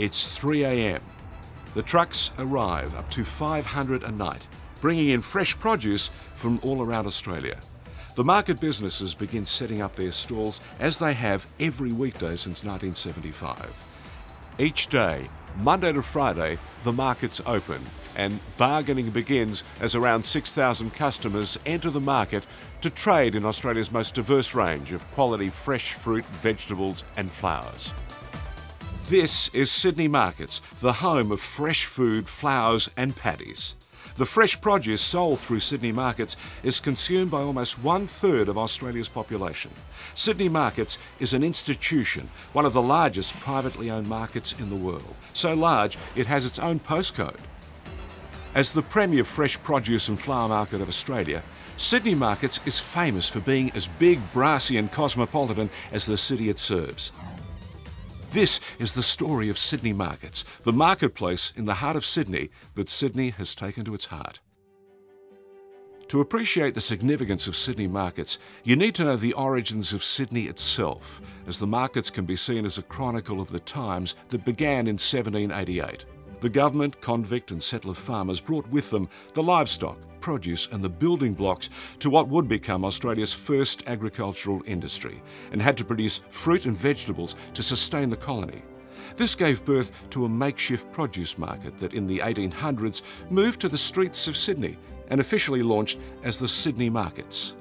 It's 3 a.m. The trucks arrive, up to 500 a night, bringing in fresh produce from all around Australia. The market businesses begin setting up their stalls as they have every weekday since 1975. Each day, Monday to Friday, the markets open and bargaining begins as around 6,000 customers enter the market to trade in Australia's most diverse range of quality fresh fruit, vegetables and flowers. This is Sydney Markets, the home of fresh food, flowers and paddies. The fresh produce sold through Sydney Markets is consumed by almost 1/3 of Australia's population. Sydney Markets is an institution, one of the largest privately owned markets in the world. So large, it has its own postcode. As the premier fresh produce and flower market of Australia, Sydney Markets is famous for being as big, brassy and cosmopolitan as the city it serves. This is the story of Sydney Markets, the marketplace in the heart of Sydney that Sydney has taken to its heart. To appreciate the significance of Sydney Markets, you need to know the origins of Sydney itself, as the markets can be seen as a chronicle of the times that began in 1788. The government, convict and settler farmers brought with them the livestock, produce and the building blocks to what would become Australia's first agricultural industry, and had to produce fruit and vegetables to sustain the colony. This gave birth to a makeshift produce market that in the 1800s moved to the streets of Sydney and officially launched as the Sydney Markets.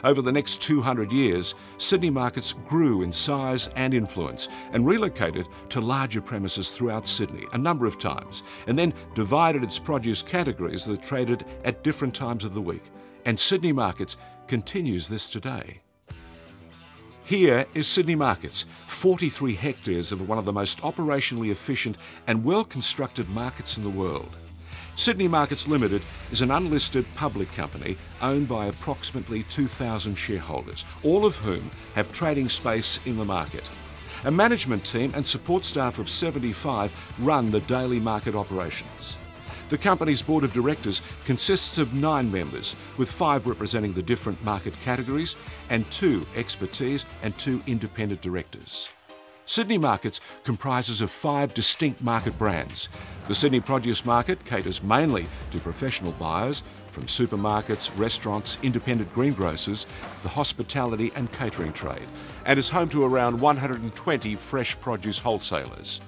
Over the next 200 years, Sydney Markets grew in size and influence and relocated to larger premises throughout Sydney a number of times, and then divided its produce categories that traded at different times of the week. And Sydney Markets continues this today. Here is Sydney Markets, 43 hectares of one of the most operationally efficient and well-constructed markets in the world. Sydney Markets Limited is an unlisted public company owned by approximately 2,000 shareholders, all of whom have trading space in the market. A management team and support staff of 75 run the daily market operations. The company's board of directors consists of 9 members, with 5 representing the different market categories and 2 expertise and 2 independent directors. Sydney Markets comprises of 5 distinct market brands. The Sydney Produce Market caters mainly to professional buyers from supermarkets, restaurants, independent greengrocers, the hospitality and catering trade, and is home to around 120 fresh produce wholesalers.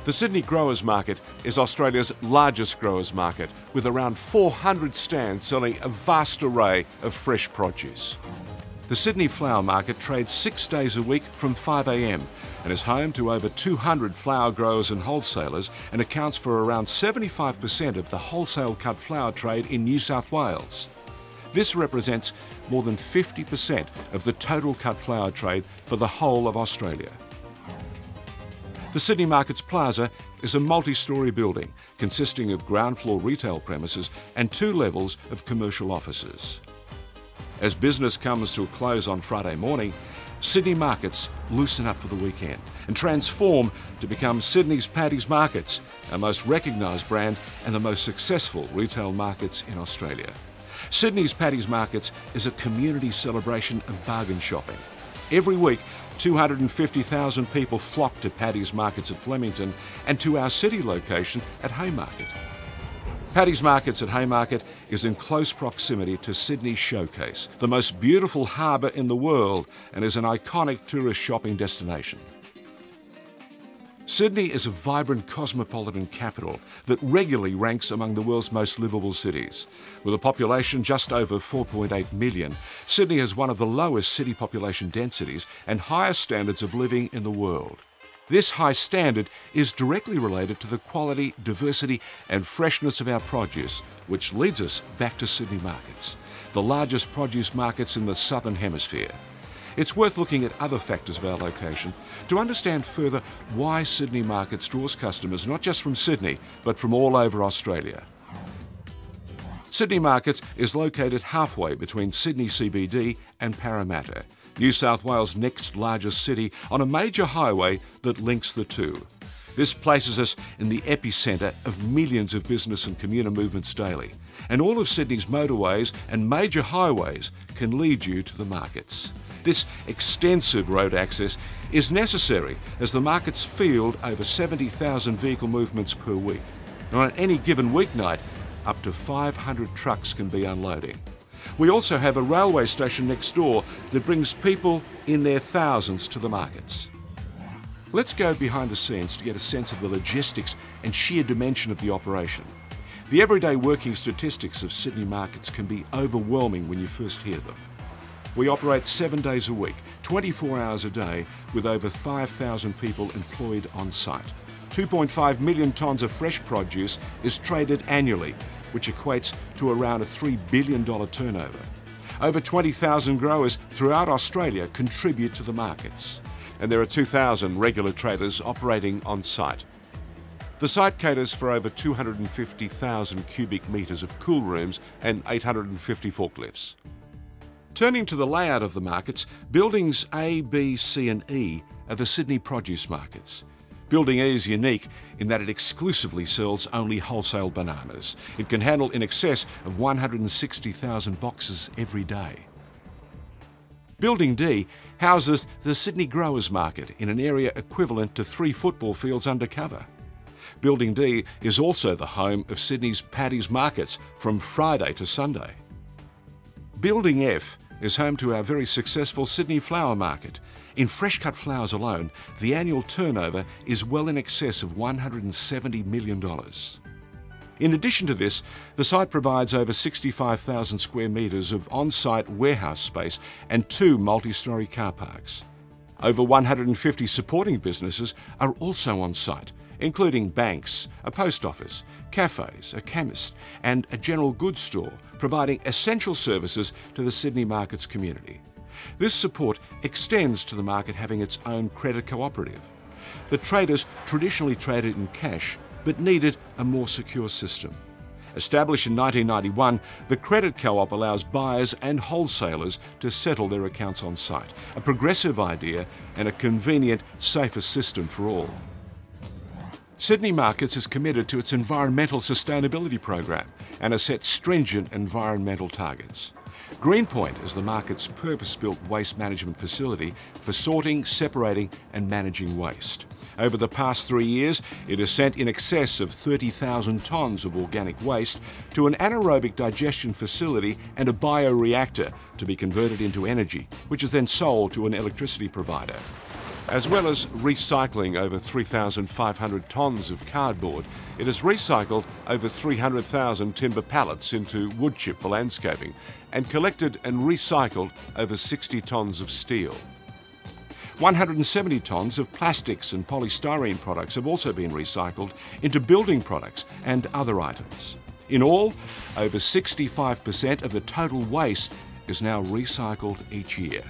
The Sydney Growers Market is Australia's largest growers market, with around 400 stands selling a vast array of fresh produce. The Sydney Flower Market trades 6 days a week from 5 a.m. and is home to over 200 flower growers and wholesalers and accounts for around 75% of the wholesale cut flower trade in New South Wales. This represents more than 50% of the total cut flower trade for the whole of Australia. The Sydney Markets Plaza is a multi-storey building consisting of ground floor retail premises and 2 levels of commercial offices. As business comes to a close on Friday morning, Sydney Markets loosen up for the weekend and transform to become Sydney's Paddy's Markets, our most recognised brand and the most successful retail markets in Australia. Sydney's Paddy's Markets is a community celebration of bargain shopping. Every week, 250,000 people flock to Paddy's Markets at Flemington and to our city location at Haymarket. Paddy's Markets at Haymarket is in close proximity to Sydney's Showcase, the most beautiful harbour in the world, and is an iconic tourist shopping destination. Sydney is a vibrant cosmopolitan capital that regularly ranks among the world's most livable cities. With a population just over 4.8 million, Sydney has one of the lowest city population densities and highest standards of living in the world. This high standard is directly related to the quality, diversity and freshness of our produce, which leads us back to Sydney Markets, the largest produce markets in the Southern Hemisphere. It's worth looking at other factors of our location to understand further why Sydney Markets draws customers not just from Sydney, but from all over Australia. Sydney Markets is located halfway between Sydney CBD and Parramatta, New South Wales' next largest city, on a major highway that links the two. This places us in the epicentre of millions of business and commuter movements daily, and all of Sydney's motorways and major highways can lead you to the markets. This extensive road access is necessary as the markets field over 70,000 vehicle movements per week. And on any given weeknight, up to 500 trucks can be unloading. We also have a railway station next door that brings people in their thousands to the markets. Let's go behind the scenes to get a sense of the logistics and sheer dimension of the operation. The everyday working statistics of Sydney markets can be overwhelming when you first hear them. We operate 7 days a week, 24 hours a day, with over 5,000 people employed on site. 2.5 million tonnes of fresh produce is traded annually, which equates to around a $3 billion turnover. Over 20,000 growers throughout Australia contribute to the markets, and there are 2,000 regular traders operating on site. The site caters for over 250,000 cubic metres of cool rooms and 850 forklifts. Turning to the layout of the markets, buildings A, B, C and E are the Sydney produce markets. Building E is unique in that it exclusively sells only wholesale bananas. It can handle in excess of 160,000 boxes every day. Building D houses the Sydney Growers Market in an area equivalent to 3 football fields under cover. Building D is also the home of Sydney's Paddy's Markets from Friday to Sunday. Building F is home to our very successful Sydney Flower Market. In fresh cut flowers alone, the annual turnover is well in excess of $170 million. In addition to this, the site provides over 65,000 square metres of on-site warehouse space and 2 multi-storey car parks. Over 150 supporting businesses are also on site, including banks, a post office, cafes, a chemist and a general goods store, providing essential services to the Sydney markets community. This support extends to the market having its own credit cooperative. The traders traditionally traded in cash but needed a more secure system. Established in 1991, the Credit Co-op allows buyers and wholesalers to settle their accounts on site, a progressive idea and a convenient, safer system for all. Sydney Markets is committed to its environmental sustainability program and has set stringent environmental targets. Greenpoint is the market's purpose-built waste management facility for sorting, separating and managing waste. Over the past 3 years, it has sent in excess of 30,000 tonnes of organic waste to an anaerobic digestion facility and a bioreactor to be converted into energy, which is then sold to an electricity provider. As well as recycling over 3,500 tonnes of cardboard, it has recycled over 300,000 timber pallets into wood chip for landscaping and collected and recycled over 60 tonnes of steel. 170 tonnes of plastics and polystyrene products have also been recycled into building products and other items. In all, over 65% of the total waste is now recycled each year.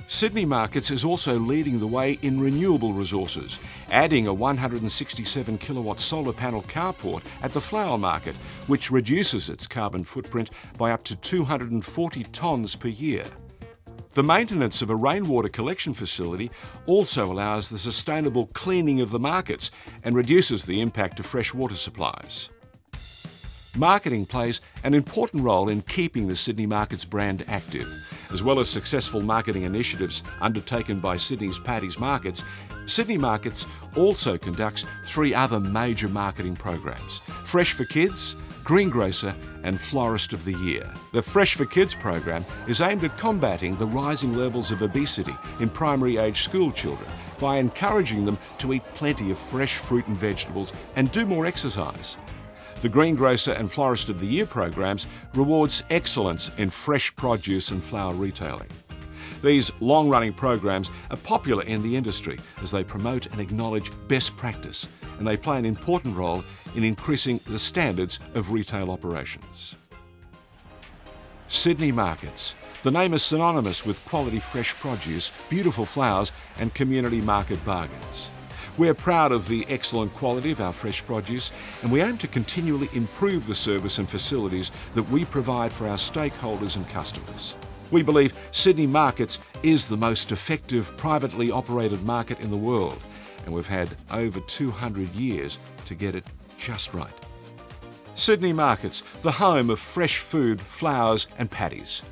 Sydney Markets is also leading the way in renewable resources, adding a 167 kilowatt solar panel carport at the Flower Market, which reduces its carbon footprint by up to 240 tonnes per year. The maintenance of a rainwater collection facility also allows the sustainable cleaning of the markets and reduces the impact of fresh water supplies. Marketing plays an important role in keeping the Sydney Markets brand active. As well as successful marketing initiatives undertaken by Sydney's Paddy's Markets, Sydney Markets also conducts 3 other major marketing programs: Fresh for Kids, Greengrocer and Florist of the Year. The Fresh for Kids program is aimed at combating the rising levels of obesity in primary age school children by encouraging them to eat plenty of fresh fruit and vegetables and do more exercise. The Greengrocer and Florist of the Year programs rewards excellence in fresh produce and flower retailing. These long-running programs are popular in the industry as they promote and acknowledge best practice, and they play an important role in increasing the standards of retail operations. Sydney Markets. The name is synonymous with quality fresh produce, beautiful flowers and community market bargains. We're proud of the excellent quality of our fresh produce, and we aim to continually improve the service and facilities that we provide for our stakeholders and customers. We believe Sydney Markets is the most effective privately operated market in the world, and we've had over 200 years to get it just right. Sydney Markets, the home of fresh food, flowers and paddies.